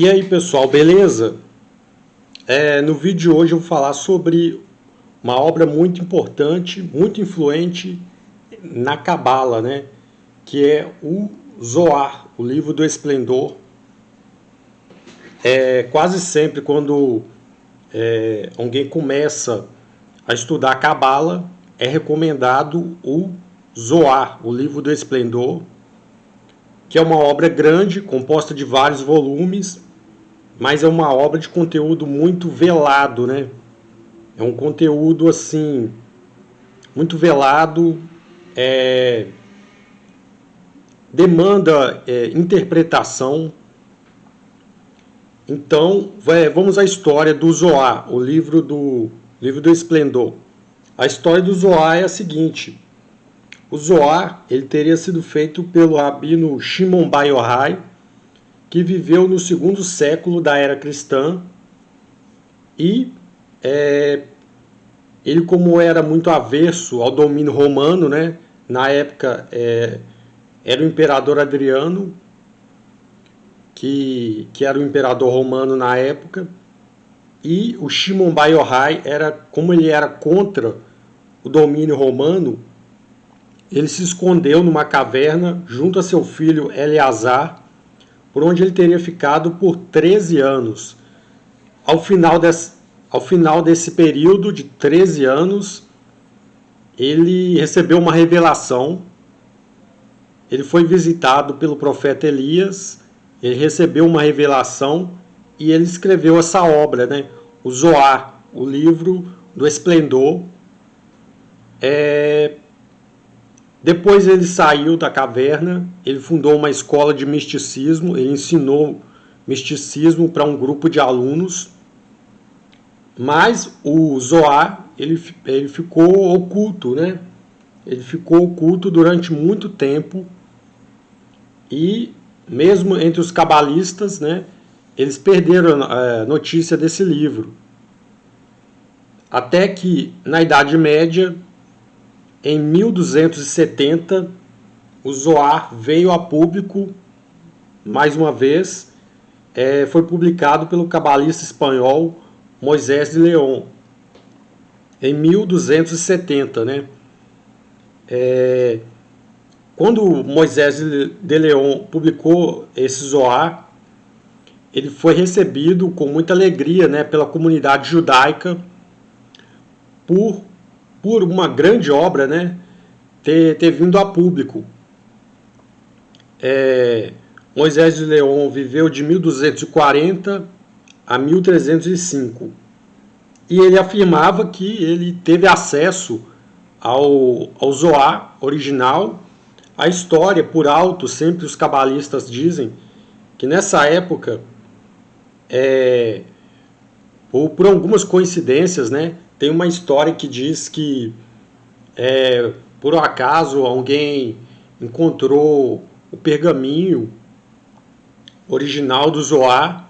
E aí pessoal, beleza? No vídeo de hoje eu vou falar sobre uma obra muito importante, muito influente na Cabala, né? Que é o Zohar, o livro do Esplendor. Quase sempre quando alguém começa a estudar Cabala, é recomendado o Zohar, o livro do Esplendor, que é uma obra grande, composta de vários volumes, mas é uma obra de conteúdo muito velado, né? É um conteúdo assim muito velado, demanda interpretação. Então, vamos à história do Zohar, o livro do Esplendor. A história do Zohar é a seguinte: o Zohar ele teria sido feito pelo rabino Shimon Bar Yochai, que viveu no segundo século da era cristã, e ele, como era muito averso ao domínio romano, né, na época era o imperador Adriano, que era o imperador romano na época, e o Shimon Bar Yochai, como ele era contra o domínio romano, ele se escondeu numa caverna junto a seu filho Eleazar, por onde ele teria ficado por 13 anos. Ao final desse período de 13 anos, ele recebeu uma revelação. Ele foi visitado pelo profeta Elias, ele recebeu uma revelação e ele escreveu essa obra, né? O Zohar, o livro do Esplendor. Depois ele saiu da caverna, ele fundou uma escola de misticismo, ele ensinou misticismo para um grupo de alunos, mas o Zohar ele ficou oculto, né? Ele ficou oculto durante muito tempo, e mesmo entre os cabalistas, né, eles perderam a notícia desse livro. Até que na Idade Média, em 1270, o Zohar veio a público mais uma vez. Foi publicado pelo cabalista espanhol Moisés de León em 1270, né? Quando Moisés de León publicou esse Zohar, ele foi recebido com muita alegria, né, pela comunidade judaica por uma grande obra, né, ter vindo a público. Moisés de León viveu de 1240 a 1305, e ele afirmava que ele teve acesso ao Zohar original. A história, por alto, sempre os cabalistas dizem que nessa época, por algumas coincidências, né, tem uma história que diz que por acaso alguém encontrou o pergaminho original do Zohar.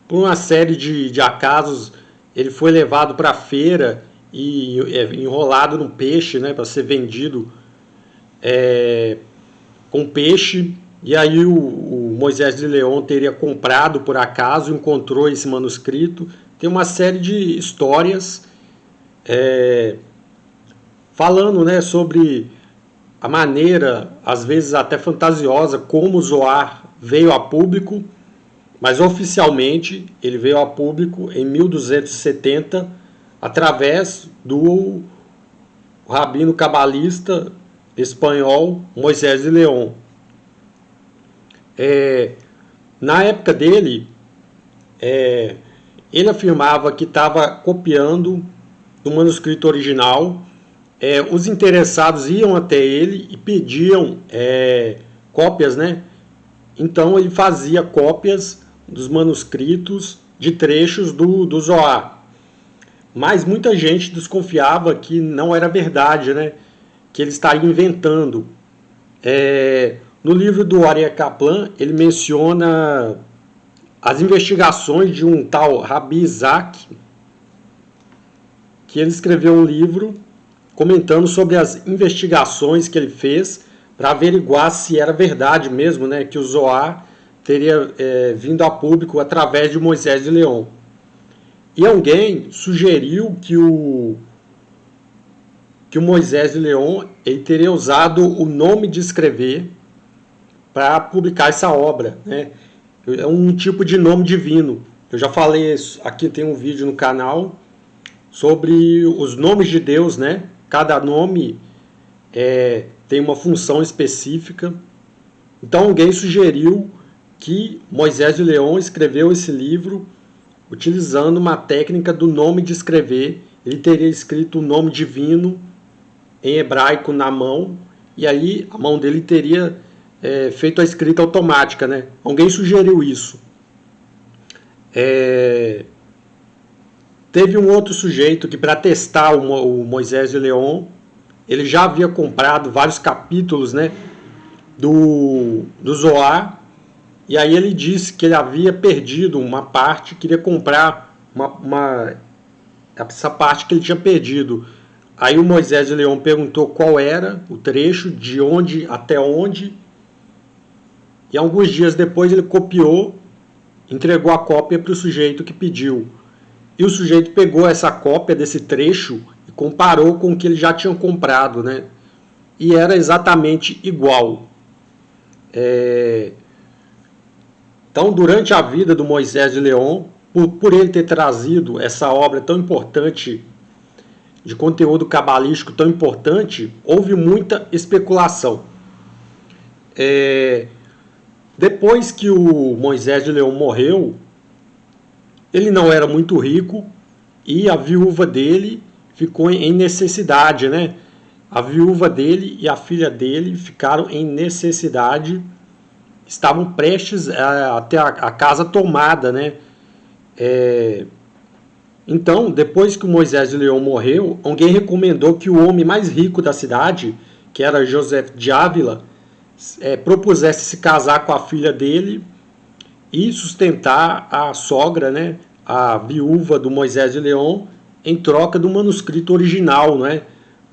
Por uma série de acasos, ele foi levado para a feira e enrolado num peixe, né, para ser vendido com peixe. E aí o Moisés de León teria comprado por acaso, encontrou esse manuscrito. Tem uma série de histórias falando, né, sobre a maneira, às vezes até fantasiosa, como o Zohar veio a público, mas oficialmente ele veio a público em 1270 através do rabino cabalista espanhol Moisés de León. Na época dele, ele afirmava que estava copiando do manuscrito original. Os interessados iam até ele e pediam cópias, né? Então ele fazia cópias dos manuscritos de trechos do Zohar. Mas muita gente desconfiava que não era verdade, né? Que ele estaria inventando. No livro do Aryeh Kaplan, ele menciona as investigações de um tal Rabi Isaac, que ele escreveu um livro comentando sobre as investigações que ele fez para averiguar se era verdade mesmo, né, que o Zohar teria vindo a público através de Moisés de Leon. E alguém sugeriu que o Moisés de Leon ele teria usado o nome de escrever para publicar essa obra, né? É um tipo de nome divino. Eu já falei isso, aqui tem um vídeo no canal sobre os nomes de Deus, né? Cada nome tem uma função específica. Então alguém sugeriu que Moisés de Leon escreveu esse livro utilizando uma técnica do nome de escrever. Ele teria escrito o nome divino em hebraico na mão, e aí a mão dele teria feito a escrita automática, né? Alguém sugeriu isso. Teve um outro sujeito que, para testar o Moisés de Leon, ele já havia comprado vários capítulos, né, do Zohar, e aí ele disse que ele havia perdido uma parte, queria comprar essa parte que ele tinha perdido. Aí o Moisés de Leon perguntou qual era o trecho, de onde até onde, e alguns dias depois ele copiou, entregou a cópia para o sujeito que pediu. E o sujeito pegou essa cópia desse trecho e comparou com o que ele já tinha comprado, né? E era exatamente igual. Então, durante a vida do Moisés de Leon, por ele ter trazido essa obra tão importante, de conteúdo cabalístico tão importante, houve muita especulação. Depois que o Moisés de Leon morreu, ele não era muito rico e a viúva dele ficou em necessidade, né? A viúva dele e a filha dele ficaram em necessidade, estavam prestes a ter a casa tomada, né? Então, depois que o Moisés de Leon morreu, alguém recomendou que o homem mais rico da cidade, que era José de Ávila, propusesse se casar com a filha dele e sustentar a sogra, né, a viúva do Moisés de Leon, em troca do manuscrito original, né?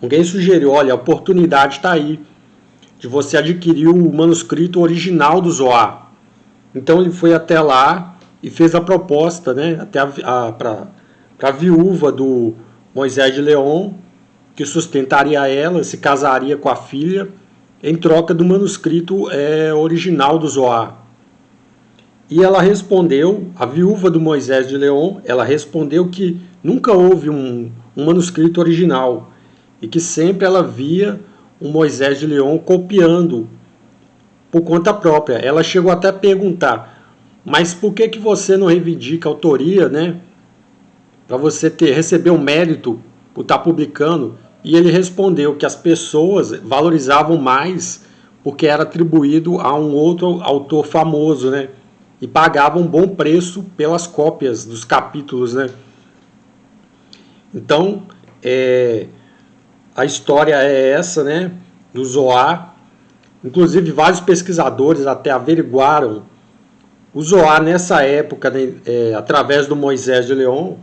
Alguém sugeriu, olha, a oportunidade está aí de você adquirir o manuscrito original do Zohar. Então ele foi até lá e fez a proposta, né, até para a viúva do Moisés de Leon, que sustentaria ela, se casaria com a filha, em troca do manuscrito original do Zohar. E ela respondeu, a viúva do Moisés de Leon, ela respondeu que nunca houve um manuscrito original e que sempre ela via o Moisés de Leon copiando por conta própria. Ela chegou até a perguntar, mas por que você não reivindica a autoria, né? Para você receber um mérito por estar publicando? E ele respondeu que as pessoas valorizavam mais porque era atribuído a um outro autor famoso, né? E pagavam um bom preço pelas cópias dos capítulos, né? Então, a história é essa, né? Do Zohar. Inclusive, vários pesquisadores até averiguaram o Zohar nessa época, né? Através do Moisés de Leon.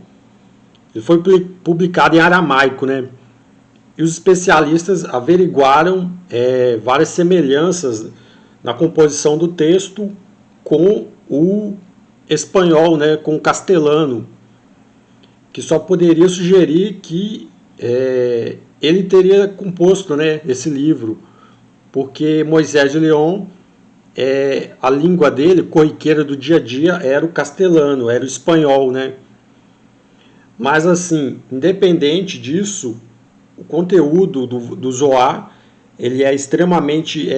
Ele foi publicado em aramaico, né? E os especialistas averiguaram várias semelhanças na composição do texto com o espanhol, né, com o castelhano, que só poderia sugerir que ele teria composto, né, esse livro, porque Moisés de Leon, a língua dele, corriqueira do dia a dia, era o castelhano, era o espanhol, né? Mas assim, independente disso, o conteúdo do Zohar, ele é extremamente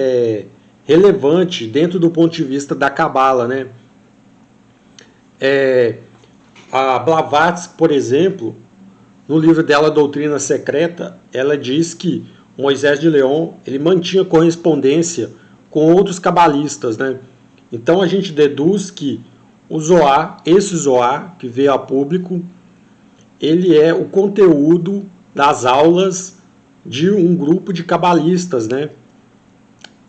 relevante dentro do ponto de vista da Cabala, né? A Blavatsky, por exemplo, no livro dela Doutrina Secreta, ela diz que Moisés de Leon ele mantinha correspondência com outros cabalistas, né? Então a gente deduz que o Zohar, esse Zohar que veio a público, ele é o conteúdo das aulas de um grupo de cabalistas, né?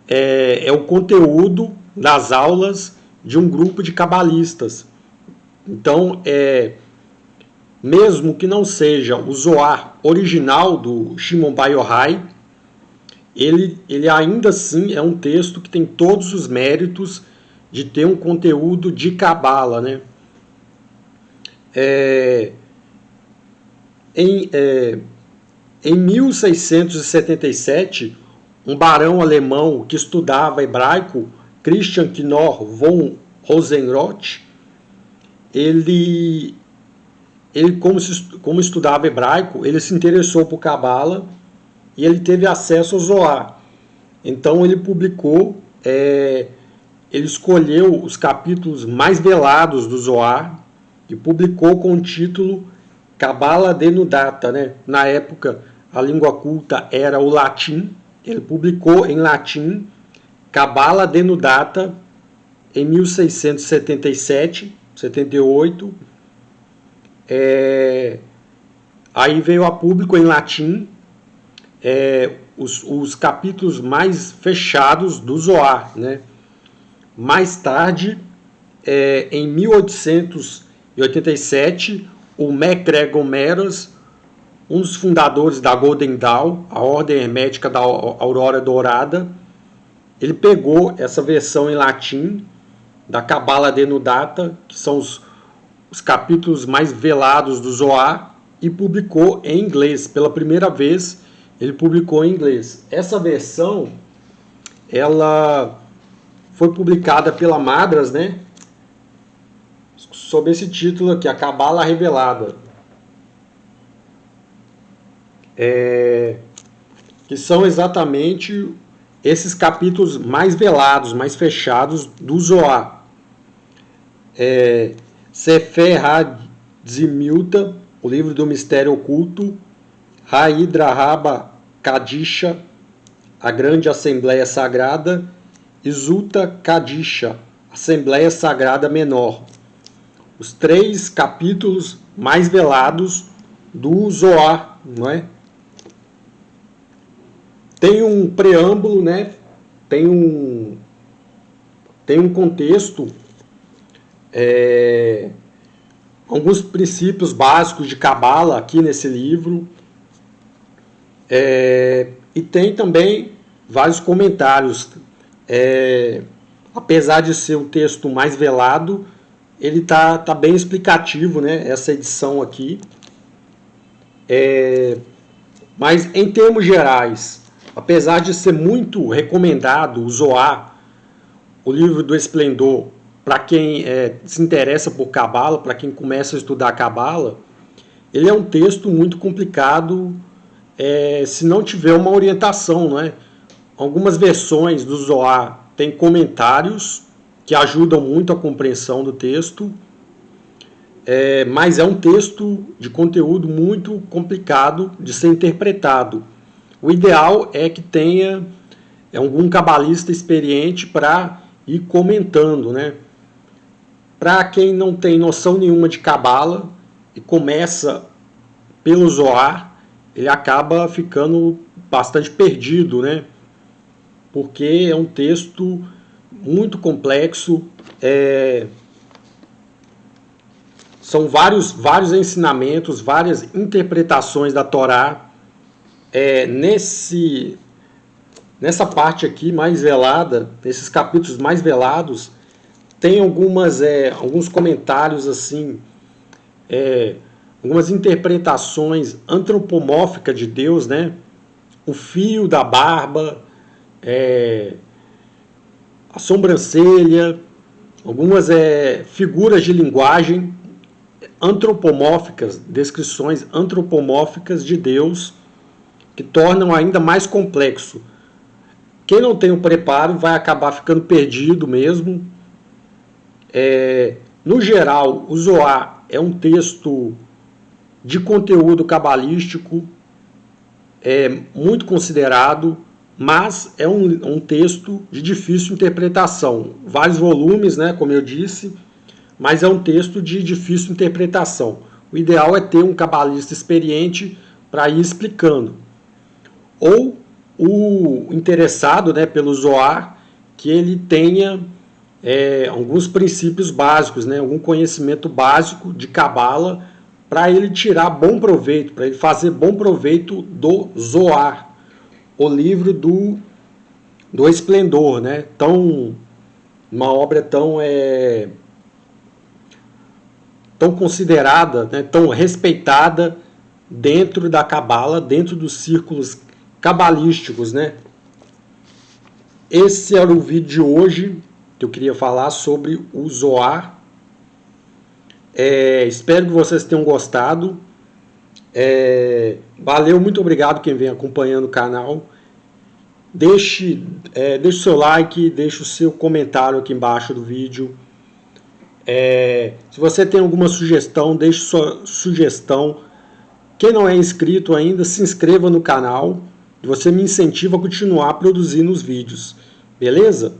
É o conteúdo das aulas de um grupo de cabalistas. Então, mesmo que não seja o Zohar original do Shimon Bar Yochai, ele ainda assim é um texto que tem todos os méritos de ter um conteúdo de cabala, né? Em 1677, um barão alemão que estudava hebraico, Christian Knorr von Rosenroth, ele como estudava hebraico, ele se interessou por cabala e ele teve acesso ao Zohar. Então ele publicou, ele escolheu os capítulos mais velados do Zohar e publicou com o título Cabala Denudata, né? Na época a língua culta era o latim. Ele publicou em latim Cabala Denudata em 1677, 78. Aí veio a público em latim os capítulos mais fechados do Zohar, né? Mais tarde, em 1887, o MacGregor Meres, um dos fundadores da Golden Dawn, a ordem hermética da Aurora Dourada, ele pegou essa versão em latim da Cabala Denudata, que são os capítulos mais velados do Zohar, e publicou em inglês. Pela primeira vez, ele publicou em inglês. Essa versão, ela foi publicada pela Madras, né? Sob esse título aqui, a Cabala Revelada. Que são exatamente esses capítulos mais velados, mais fechados do Zohar. Sefer HaZimilta, o livro do mistério oculto, Ha'idra Rabba Kadisha, a grande assembleia sagrada, e Zuta Kadisha, assembleia sagrada menor. Os 3 capítulos mais velados do Zohar, não é? Tem um preâmbulo, né? Tem um contexto, alguns princípios básicos de Cabala aqui nesse livro, e tem também vários comentários. Apesar de ser um texto mais velado, ele tá bem explicativo, né? Essa edição aqui. Mas em termos gerais, apesar de ser muito recomendado o Zohar, o livro do Esplendor, para quem se interessa por Cabala, para quem começa a estudar Cabala, ele é um texto muito complicado se não tiver uma orientação, não é? Algumas versões do Zohar têm comentários que ajudam muito a compreensão do texto, mas é um texto de conteúdo muito complicado de ser interpretado. O ideal é que tenha algum cabalista experiente para ir comentando, né? Para quem não tem noção nenhuma de Cabala e começa pelo Zohar, ele acaba ficando bastante perdido, né? Porque é um texto muito complexo, são vários ensinamentos, várias interpretações da Torá. Nessa parte aqui mais velada, nesses capítulos mais velados, tem alguns comentários assim, algumas interpretações antropomórficas de Deus, né? O fio da barba, a sobrancelha, algumas figuras de linguagem antropomórficas, descrições antropomórficas de Deus, que tornam ainda mais complexo. Quem não tem o preparo vai acabar ficando perdido mesmo. No geral, o Zohar é um texto de conteúdo cabalístico, muito considerado, mas é um texto de difícil interpretação. Vários volumes, né, como eu disse, mas é um texto de difícil interpretação. O ideal é ter um cabalista experiente para ir explicando. Ou o interessado, né, pelo Zohar, que ele tenha alguns princípios básicos, né, algum conhecimento básico de Cabala, para ele tirar bom proveito, para ele fazer bom proveito do Zohar, o livro do Esplendor, né, tão uma obra tão considerada, né, tão respeitada dentro da cabala, dentro dos círculos cabalísticos, né? Esse era o vídeo de hoje que eu queria falar sobre o Zohar. Espero que vocês tenham gostado. Valeu, muito obrigado quem vem acompanhando o canal. Deixe o seu like, deixe o seu comentário aqui embaixo do vídeo. Se você tem alguma sugestão, deixe sua sugestão. Quem não é inscrito ainda, se inscreva no canal. Você me incentiva a continuar produzindo os vídeos. Beleza?